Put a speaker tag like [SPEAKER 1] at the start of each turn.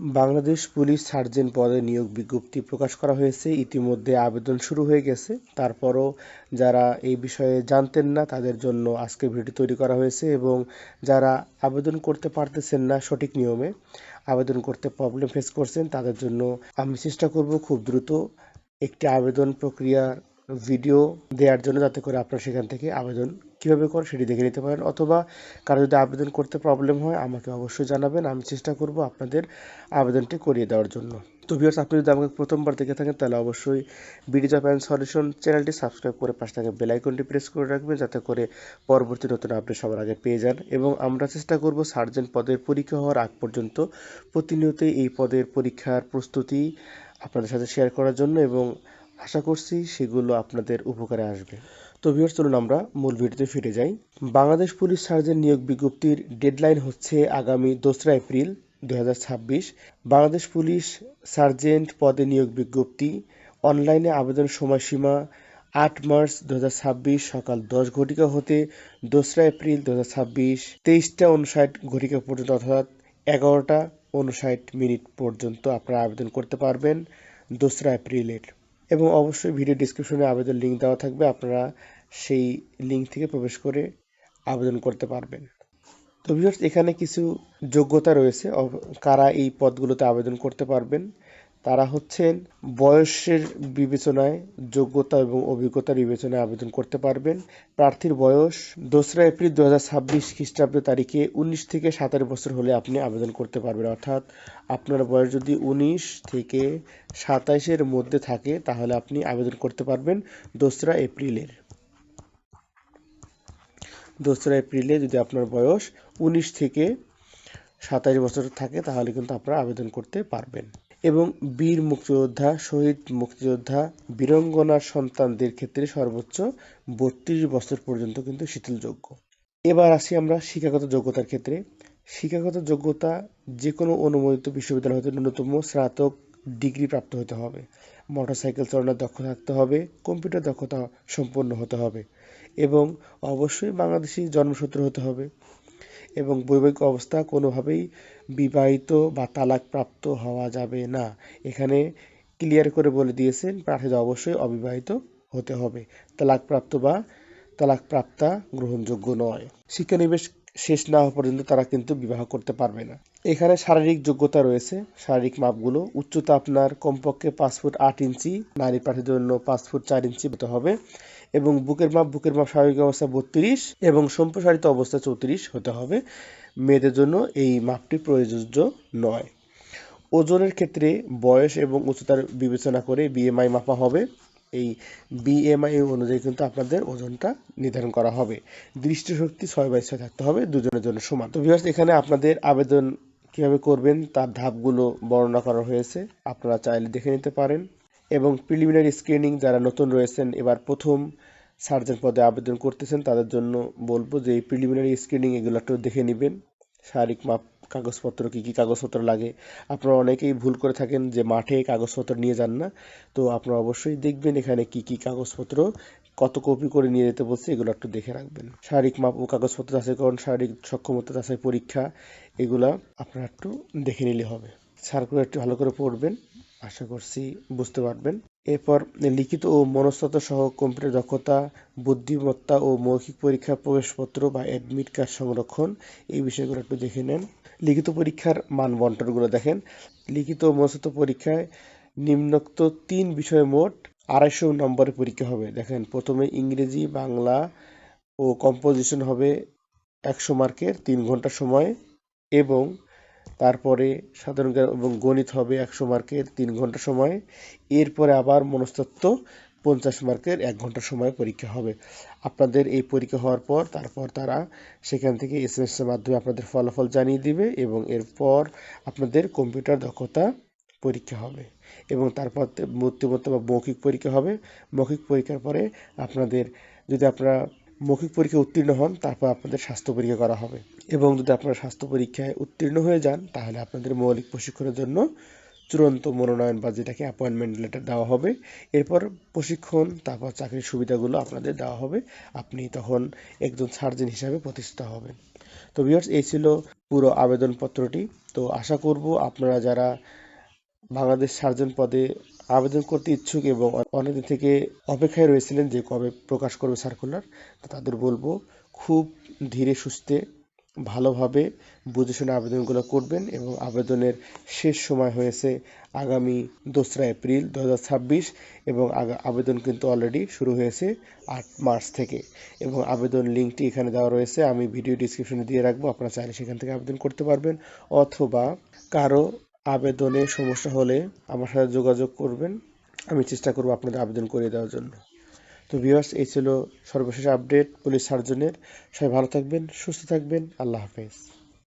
[SPEAKER 1] Bangladesh police sergeant পদে নিয়োগ বিজ্ঞপ্তি প্রকাশ করা হয়েছে। ইতিমধ্যে আবেদন শুরু হয়ে গেছে। তারপরও যারা এই বিষয়ে জানতেন না তাদের জন্য আজকে ভিডিও তৈরি করা হয়েছে, এবং যারা আবেদন করতে পারতেছেন না সঠিক নিয়মে, আবেদন করতে প্রবলেম ফেস করছেন, তাদের জন্য আমি চেষ্টা করব খুব দ্রুত একটি আবেদন প্রক্রিয়ার ভিডিও দেওয়ার জন্য, যাতে করে আপনারা সেখান থেকে আবেদন কীভাবে করেন সেটি দেখে নিতে পারেন। অথবা কারো যদি আবেদন করতে প্রবলেম হয় আমাকে অবশ্যই জানাবেন, আমি চেষ্টা করব আপনাদের আবেদনটি করিয়ে দেওয়ার জন্য। তো ভিউয়ার্স, আপনি যদি আমাকে প্রথমবার দেখে থাকেন তাহলে অবশ্যই বিডি জব অ্যান্ড সলিউশন চ্যানেলটি সাবস্ক্রাইব করে পাশে থাকা বেল আইকনটি প্রেস করে রাখবেন, যাতে করে পরবর্তী নতুন আপডেট সবার আগে পেয়ে যান। এবং আমরা চেষ্টা করব সার্জেন্ট পদের পরীক্ষা হওয়ার আগ পর্যন্ত প্রতিনিয়তই এই পদের পরীক্ষার প্রস্তুতি আপনাদের সাথে শেয়ার করার জন্য, এবং আশা করছি সেগুলো আপনাদের উপকারে আসবে। তো ভিউয়ার্স, চলুন আমরা মূল ভিডিওতে ফিরে যাই। বাংলাদেশ পুলিশ সার্জেন্ট নিয়োগ বিজ্ঞপ্তির ডেডলাইন হচ্ছে আগামী 2রা এপ্রিল 2026। বাংলাদেশ পুলিশ সার্জেন্ট পদে নিয়োগ বিজ্ঞপ্তি অনলাইনে আবেদন সময়সীমা 8 মার্চ 2026 সকাল 10 ঘটিকা হতে 2রা এপ্রিল 2026 23টা 59 ঘটিকা পর্যন্ত, অর্থাৎ 11টা 59 পর্যন্ত আপনারা আবেদন করতে পারবেন 2রা এপ্রিলের। এবং অবশ্যই ভিডিও ডিসক্রিপশনে আবেদন লিঙ্ক দেওয়া থাকবে, আপনারা সেই লিঙ্ক থেকে প্রবেশ করে আবেদন করতে পারবেন। তো ভিউয়ার্স, এখানে কিছু যোগ্যতা রয়েছে কারা এই পদগুলোতে আবেদন করতে পারবেন। তারা হচ্ছেন বয়সের বিবেচনায়, যোগ্যতা এবং অভিজ্ঞতার বিবেচনায় আবেদন করতে পারবেন। প্রার্থীর বয়স 2রা এপ্রিল 2026 খ্রিস্টাব্দ তারিখে 19 থেকে 27 বছর হলে আপনি আবেদন করতে পারবেন। অর্থাৎ আপনার বয়স যদি 19 থেকে 27-এর মধ্যে থাকে তাহলে আপনি আবেদন করতে পারবেন 2রা এপ্রিলের। 2রা এপ্রিলে যদি আপনার বয়স 19 থেকে 27 বছর থাকে তাহলে কিন্তু আপনারা আবেদন করতে পারবেন। এবং বীর মুক্তিযোদ্ধা, শহীদ মুক্তিযোদ্ধা, বীরাঙ্গনার সন্তানদের ক্ষেত্রে সর্বোচ্চ 32 বছর পর্যন্ত কিন্তু শিথিলযোগ্য। এবার আসি আমরা শিক্ষাগত যোগ্যতার ক্ষেত্রে। শিক্ষাগত যোগ্যতা যে কোনো অনুমোদিত বিশ্ববিদ্যালয় হতে ন্যূনতম স্নাতক ডিগ্রি প্রাপ্ত হতে হবে, মোটরসাইকেল চালানোর দক্ষতা থাকতে হবে, কম্পিউটার দক্ষতা সম্পন্ন হতে হবে, এবং অবশ্যই বাংলাদেশি জন্মসূত্র হতে হবে। এবং বৈবাহিক অবস্থা কোনোভাবেই বিবাহিত বা তালাকপ্রাপ্ত হওয়া যাবে না। এখানে ক্লিয়ার করে বলে দিয়েছেন প্রার্থীদের অবশ্যই অবিবাহিত হতে হবে। তালাকপ্রাপ্ত বা তালাকপ্রাপ্তা গ্রহণযোগ্য নয়। শিক্ষানিবেশ শেষ না হওয়া পর্যন্ত তারা কিন্তু বিবাহ করতে পারবে না। এখানে শারীরিক যোগ্যতা রয়েছে, শারীরিক মাপগুলো উচ্চতা আপনার কমপক্ষে 5 ফুট 8 ইঞ্চি, নারী প্রার্থীদের জন্য 5 ফুট 4 ইঞ্চি হতে হবে, এবং বুকের মাপ স্বাভাবিক অবস্থা 32 এবং সম্প্রসারিত অবস্থা 34 হতে হবে। মেয়েদের জন্য এই মাপটি প্রযোজ্য নয়। ওজনের ক্ষেত্রে বয়স এবং উচ্চতার বিবেচনা করে বিএমআই মাপা হবে। এই বিএমআই অনুযায়ী কিন্তু আপনাদের ওজনটা নির্ধারণ করা হবে। দৃষ্টিশক্তি 6/6 থাকতে হবে, দুজনের জন্য সমান। তো ভিউয়ার্স, এখানে আপনাদের আবেদন কিভাবে করবেন তার ধাপগুলো বর্ণনা করা হয়েছে, আপনারা চাইলে দেখে নিতে পারেন। এবং প্রিলিমিনারি স্ক্রিনিং যারা নতুন রয়েছেন, এবার প্রথম সার্জেন্ট পদে আবেদন করতেছেন, তাদের জন্য বলবো যে এই প্রিলিমিনারি স্ক্রিনিং এগুলো একটু দেখে নেবেন। শারীরিক মাপ, কাগজপত্র, কী কী কাগজপত্র লাগে। আপনারা অনেকেই ভুল করে থাকেন যে মাঠে কাগজপত্র নিয়ে যান না, তো আপনারা অবশ্যই দেখবেন এখানে কী কী কাগজপত্র কত কপি করে নিয়ে যেতে বলছে, এগুলো একটু দেখে রাখবেন। শারীরিক মাপ ও কাগজপত্র যাচাইকরণ, শারীরিক সক্ষমতা যাচাই পরীক্ষা, এগুলা আপনারা একটু দেখে নিলে হবে। সার্কুলার একটু ভালো করে পড়বেন, আশা করছি বুঝতে পারবেন। এরপর লিখিত ও মনস্তত্ত্ব সহ কম্পিউটার দক্ষতা, বুদ্ধিমত্তা ও মৌখিক পরীক্ষার প্রবেশপত্র বা অ্যাডমিট কার্ড সংরক্ষণ, এই বিষয়গুলো একটু দেখে নেন। লিখিত পরীক্ষার মান বন্টনগুলো দেখেন। লিখিত ও মনস্তত্ত্ব পরীক্ষায় নিম্নোক্ত 3 বিষয়ে মোট 250 নম্বরের পরীক্ষা হবে। দেখেন, প্রথমে ইংরেজি, বাংলা ও কম্পোজিশন হবে 100 মার্কের 3 ঘন্টা সময়, এবং তারপরে সাধারণ জ্ঞান এবং গণিত হবে 100 মার্কের 3 ঘন্টা সময়। এরপরে আবার মনস্তত্ত্ব 50 মার্কের 1 ঘন্টা সময় পরীক্ষা হবে। আপনাদের এই পরীক্ষা হওয়ার পর তারপর তারা সেখান থেকে SMS এর মাধ্যমে আপনাদের ফলাফল জানিয়ে দিবে, এবং এরপর আপনাদের কম্পিউটার দক্ষতা পরীক্ষা হবে, এবং তারপর বুদ্ধিমত্তা বা মৌখিক পরীক্ষা হবে। মৌখিক পরীক্ষার পরে আপনাদের, যদি আপনারা মৌখিক পরীক্ষায় উত্তীর্ণ হন, তারপর আপনাদের স্বাস্থ্য পরীক্ষা করা হবে, এবং যদি আপনারা স্বাস্থ্য পরীক্ষায় উত্তীর্ণ হয়ে যান তাহলে আপনাদের মৌলিক প্রশিক্ষণের জন্য চূড়ান্ত মনোনয়ন বা যেটাকে অ্যাপয়েন্টমেন্ট লেটার দেওয়া হবে। এরপর প্রশিক্ষণ, তারপর চাকরির সুবিধাগুলো আপনাদের দেওয়া হবে, আপনি তখন একজন সার্জন হিসাবে প্রতিষ্ঠিত হবেন। তো ভিউয়ার্স, এই ছিল পুরো আবেদনপত্রটি। তো আশা করব আপনারা যারা বাংলাদেশ সার্জন পদে আবেদন করতে ইচ্ছুক এবং অনেকদিন থেকে অপেক্ষায় রয়েছিলেন যে কবে প্রকাশ করবে সার্কুলার, তো তাদের বলবো খুব ধীরে সুস্থে ভালোভাবে বুঝে শুনে আবেদনগুলো করবেন। এবং আবেদনের শেষ সময় হয়েছে আগামী 2রা এপ্রিল 2026 এবং আবেদন কিন্তু অলরেডি শুরু হয়েছে 8 মার্চ থেকে। এবং আবেদন লিঙ্কটি এখানে দেওয়া রয়েছে, আমি ভিডিও ডিসক্রিপশনে দিয়ে রাখবো, আপনারা চাইলে সেখান থেকে আবেদন করতে পারবেন। অথবা কারো আবেদনে সমস্যা হলে আমার সাথে যোগাযোগ করবেন, আমি চেষ্টা করব আপনাদের আবেদন করে দেওয়ার জন্য। তো ভিউয়ার্স, এই ছিল সর্বশেষ আপডেট পুলিশ সার্জনের। সবাই ভালো থাকবেন, সুস্থ থাকবেন, আল্লাহ হাফেজ।